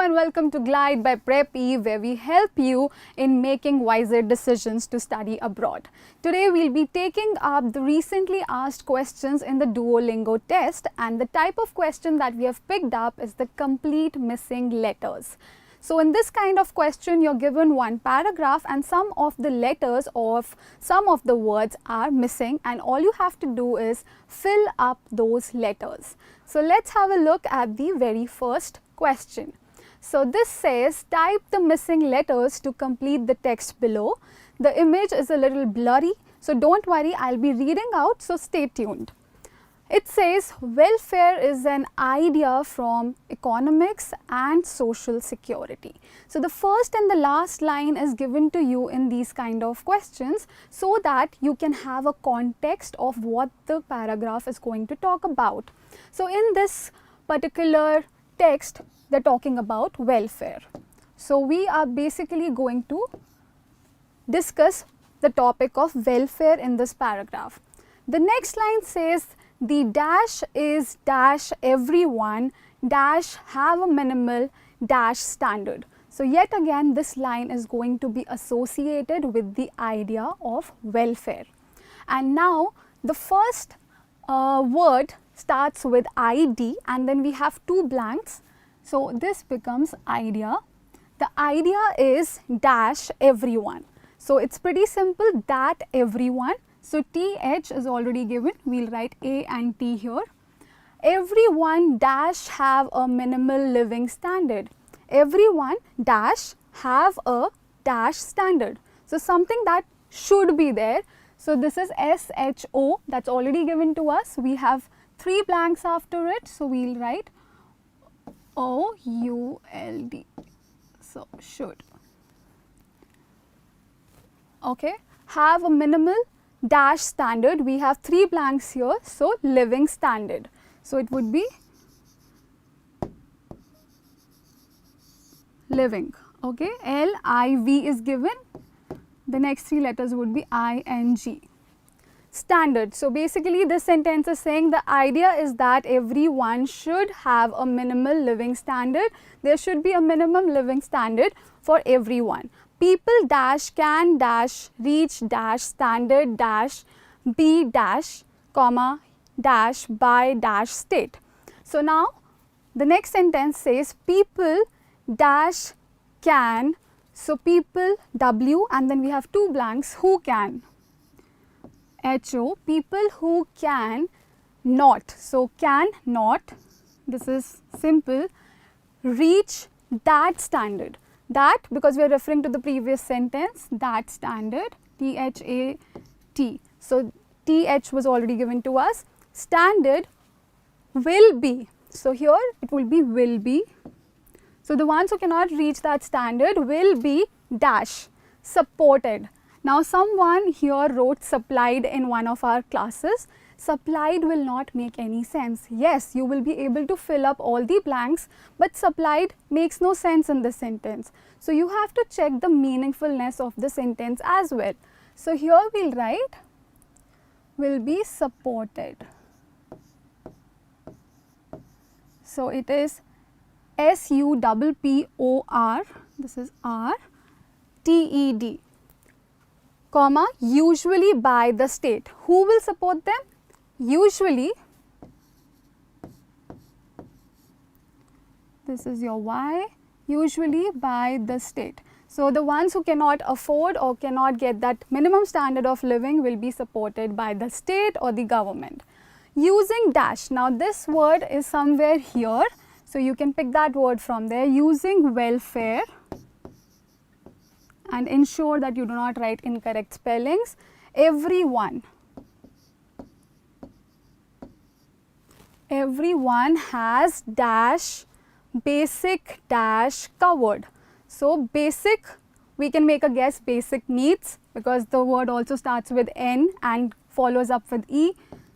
and welcome to Glide by Preppy, where we help you in making wiser decisions to study abroad. Today we'll be taking up the recently asked questions in the DuoLingo test, and the type of question that we have picked up is the complete missing letters. So in this kind of question, you're given one paragraph and some of the letters of some of the words are missing, and all you have to do is fill up those letters. So let's have a look at the very first question. So this says, type the missing letters to complete the text below. The image is a little blurry, so don't worry, I'll be reading out, so stay tuned. It says, welfare is an idea from economics and social security. So the first and the last line is given to you in these kind of questions so that you can have a context of what the paragraph is going to talk about. So in this particular text, they're talking about welfare. So we are basically going to discuss the topic of welfare in this paragraph. The next line says, the dash is dash everyone dash have a minimal dash standard. So yet again this line is going to be associated with the idea of welfare. And now the first word starts with ID and then we have two blanks. So this becomes idea. The idea is dash everyone. So it's pretty simple, that everyone. So TH is already given, we'll write A and T here. Everyone dash have a minimal living standard. Everyone dash have a dash standard. So something that should be there. So this is SHO, that's already given to us. We have three blanks after it, so we'll write OULD. So should. Okay, have a minimal dash standard. We have three blanks here, so living standard. So it would be living. Okay, LIV is given. The next three letters would be ING. Standard. So basically this sentence is saying the idea is that everyone should have a minimal living standard. There should be a minimum living standard for everyone. People dash can dash reach dash standard dash be dash comma dash by dash state. So now the next sentence says people dash can, so people W and then we have two blanks, who can, HO, people who can not, so can not, this is simple, reach that standard. That, because we are referring to the previous sentence, that standard, THAT. So TH was already given to us. Standard will be. So here it will be will be. So the ones who cannot reach that standard will be dash supported. Now someone here wrote supplied in one of our classes. Supplied will not make any sense. Yes, you will be able to fill up all the blanks, but supplied makes no sense in this sentence. So you have to check the meaningfulness of the sentence as well. So here we'll write will be supported. So it is SUPPOR, this is R, TED, comma, usually by the state. Who will support them? Usually, this is your Y, usually by the state. So the ones who cannot afford or cannot get that minimum standard of living will be supported by the state or the government. Using dash, now this word is somewhere here, so you can pick that word from there. Using welfare, and ensure that you do not write incorrect spellings. Everyone. Everyone has dash basic dash covered. So basic, we can make a guess, basic needs, because the word also starts with N and follows up with E.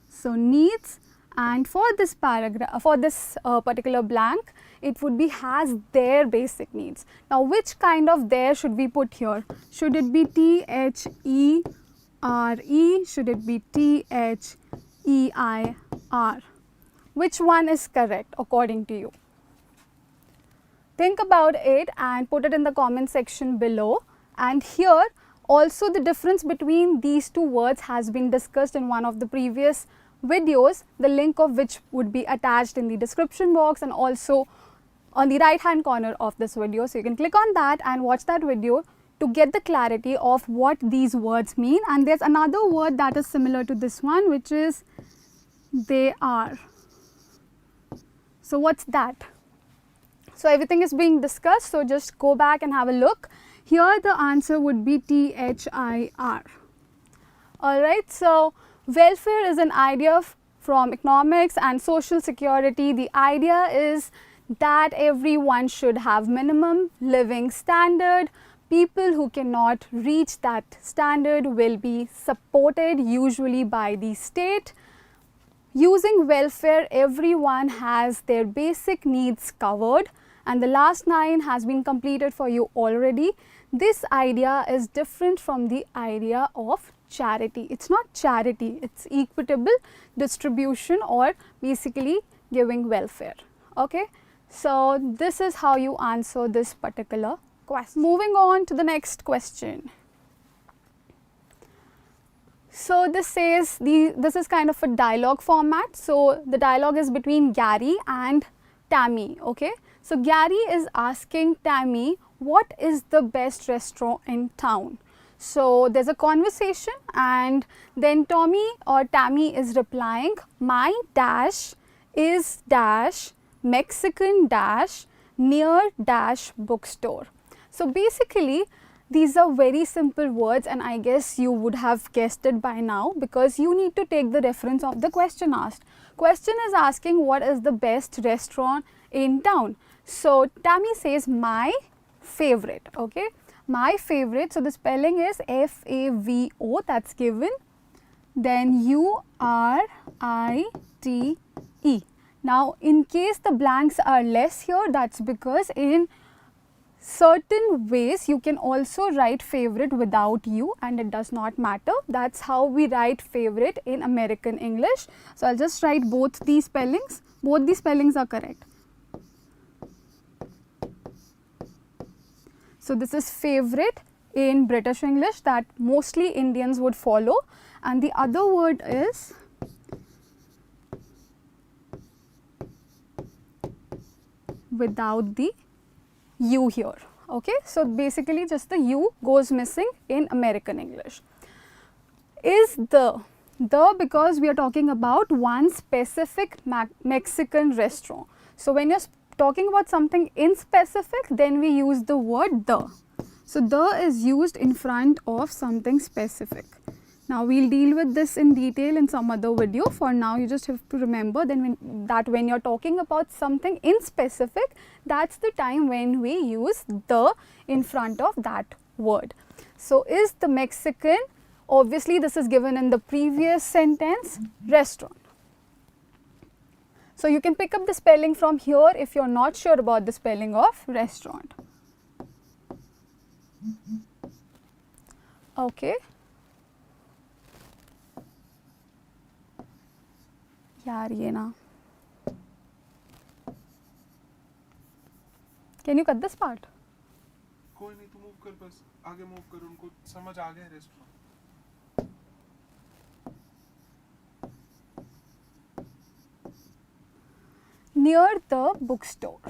So needs, and for this paragraph, for this particular blank, it would be has their basic needs. Now which kind of their should we put here? Should it be THERE? Should it be THEIR? Which one is correct according to you? Think about it and put it in the comment section below. And here also the difference between these two words has been discussed in one of the previous videos, the link of which would be attached in the description box and also on the right hand corner of this video. So you can click on that and watch that video to get the clarity of what these words mean. And there's another word that is similar to this one, which is they are. So what's that? So everything is being discussed, so just go back and have a look. Here the answer would be THIR. Alright, so welfare is an idea from economics and social security. The idea is that everyone should have minimum living standard. People who cannot reach that standard will be supported usually by the state. Using welfare, everyone has their basic needs covered, and the last 9 has been completed for you already. This idea is different from the idea of charity. It's not charity, it's equitable distribution or basically giving welfare. Okay, so this is how you answer this particular question. Moving on to the next question. So this says, this is kind of a dialogue format. So the dialogue is between Gary and Tammy. Okay, so Gary is asking Tammy, what is the best restaurant in town? So there's a conversation and then Tommy or Tammy is replying, my dash is dash Mexican dash near dash bookstore. So basically these are very simple words, and I guess you would have guessed it by now because you need to take the reference of the question asked. Question is asking what is the best restaurant in town. So Tammy says my favorite. Okay, my favorite. So the spelling is F-A-V-O, that's given. Then U-R-I-T-E. Now in case the blanks are less here, that's because in certain ways you can also write favorite without U and it does not matter. That's how we write favorite in American English. So I'll just write both these spellings. Both these spellings are correct. So this is favorite in British English that mostly Indians would follow, and the other word is without the U here. Okay, so basically just the U goes missing in American English. Is the because we are talking about one specific Mexican restaurant. So when you're talking about something in specific, then we use the word the. So the is used in front of something specific. Now we'll deal with this in detail in some other video. For now you just have to remember then when you're talking about something in specific, that's the time when we use the in front of that word. So is the Mexican, obviously this is given in the previous sentence, restaurant. So you can pick up the spelling from here if you're not sure about the spelling of restaurant. Okay. यार ये ना. Can you cut this part? कोई नहीं, तू move कर, बस आगे move कर, उनको समझ आ गया restaurant. Near the bookstore.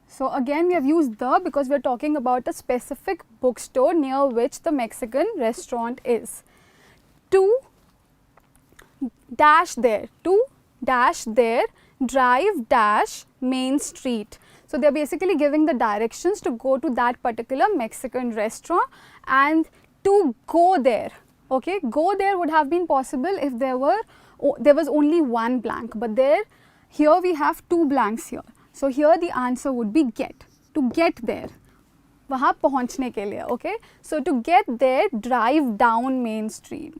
So again we have used the because we are talking about a specific bookstore near which the Mexican restaurant is. To dash there, to dash there, drive dash main street. So they are basically giving the directions to go to that particular Mexican restaurant and to go there. Okay, go there would have been possible if there was only one blank, but here we have two blanks here. So here the answer would be get, to get there, वहाँ पहुँचने के लिए. Okay, so to get there, drive down main street.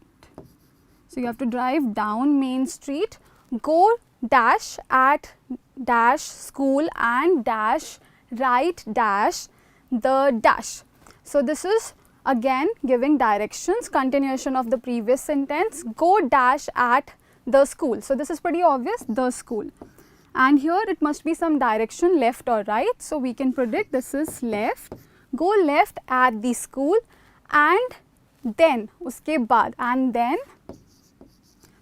So you have to drive down main street, go dash at dash school and dash right dash the dash. So this is again giving directions, continuation of the previous sentence, go dash at the school. So this is pretty obvious, the school. and here it must be some direction, left or right. So we can predict this is left, go left at the school, and then uske baad, and then.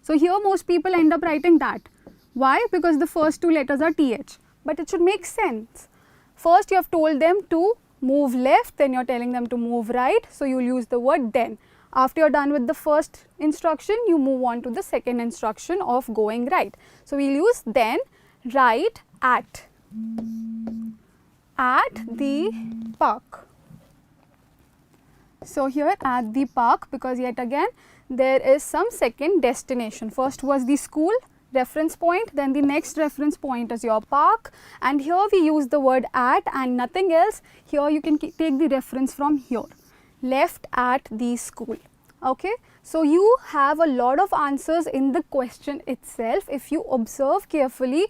So here most people end up writing that. Why? Because the first two letters are TH, but it should make sense. First you have told them to move left, then you are telling them to move right, so you will use the word then. After you are done with the first instruction, you move on to the second instruction of going right. So we will use then, right at the park. So here at the park, because yet again there is some second destination. First was the school reference point, then the next reference point is your park, and here we use the word at and nothing else. Here you can take the reference from here, left at the school. Okay, so you have a lot of answers in the question itself. If you observe carefully,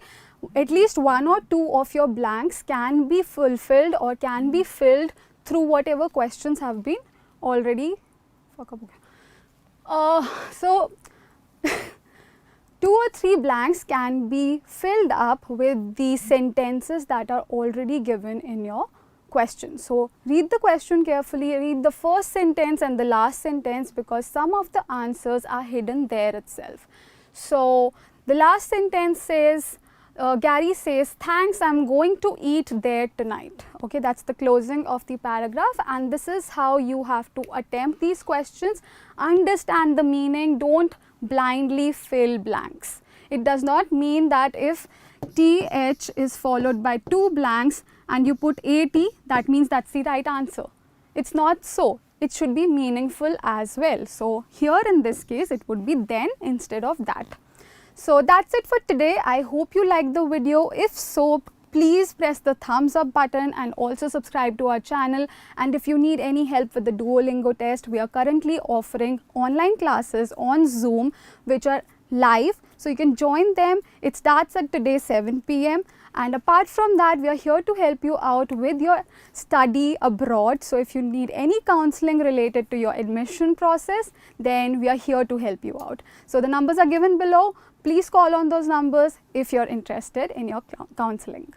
at least one or two of your blanks can be fulfilled or can be filled through whatever questions have been already. So 2 or 3 blanks can be filled up with the sentences that are already given in your question. So read the question carefully, read the first sentence and the last sentence, because some of the answers are hidden there itself. So the last sentence says, Gary says, thanks, I'm going to eat there tonight. Okay, that's the closing of the paragraph, and this is how you have to attempt these questions. Understand the meaning, don't blindly fill blanks. It does not mean that if TH is followed by 2 blanks and you put AT, that means that's the right answer. It's not so. It should be meaningful as well. So here in this case, it would be then instead of that. So that's it for today. I hope you liked the video. If so, please press the thumbs up button and also subscribe to our channel. And if you need any help with the DuoLingo test, we are currently offering online classes on Zoom which are live. So you can join them. It starts at today 7 p.m. And apart from that, we are here to help you out with your study abroad. So if you need any counseling related to your admission process, then we are here to help you out. So the numbers are given below. Please call on those numbers if you're interested in your counseling.